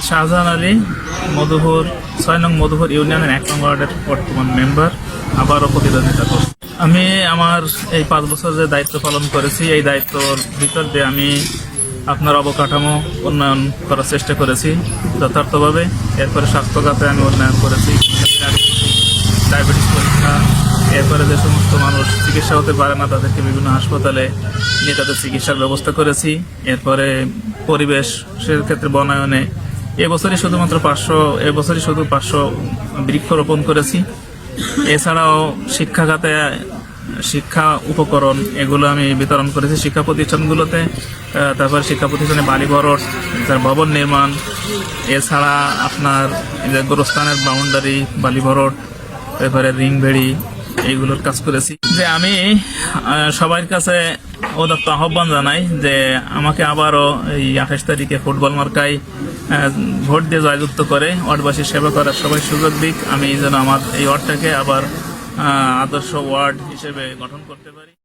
শাহজাহান আলী, মধুপুর 6 নং মধুপুর ইউনিয়নের 1 নং ওয়ার্ডের বর্তমান মেম্বার, আবারও প্রতিদ্বন্দ্বিতা করছি। আমি আমার এই 5 বছর যে দায়িত্ব পালন করেছি, এই দায়িত্বর ভিতর দিয়ে আমি আপনার অবকাঠামো উন্নয়ন করার চেষ্টা করেছি যথার্থভাবে। এরপরে স্বাস্থ্যখাতে আমি উন্নয়ন করেছি, ডায়াবেটিস পরীক্ষা, এরপরে যে সমস্ত মানুষ চিকিৎসা হতে পারে না তাদেরকে বিভিন্ন হাসপাতালে নিয়ে তাদের চিকিৎসার ব্যবস্থা করেছি। এরপরে পরিবেশের ক্ষেত্রে বনায়নে এবছরই শুধু 500 বৃক্ষরোপণ করেছি। এছাড়াও শিক্ষা খাতে শিক্ষা উপকরণ এগুলো আমি বিতরণ করেছি শিক্ষা প্রতিষ্ঠানগুলোতে। তারপর শিক্ষা প্রতিষ্ঠানে বালি ভরট, তার ভবন নির্মাণ, এছাড়া আপনার যে গোরস্থানের বাউন্ডারি বালি ভরট, এরপরে রিং বেড়ি, এইগুলোর কাজ করেছি। যে আমি সবার কাছে উদাত্ত আহ্বান জানাই যে আমাকে আবারও এই 28 তারিখে ফুটবল মার্কায় ভোট দিয়ে জয়যুক্ত করে ওয়ার্ডবাসীর সেবা করার সবাই সুযোগ দিক, আমি যেন আমার এই ওয়ার্ডটাকে আবার আদর্শ ওয়ার্ড হিসেবে গঠন করতে পারি।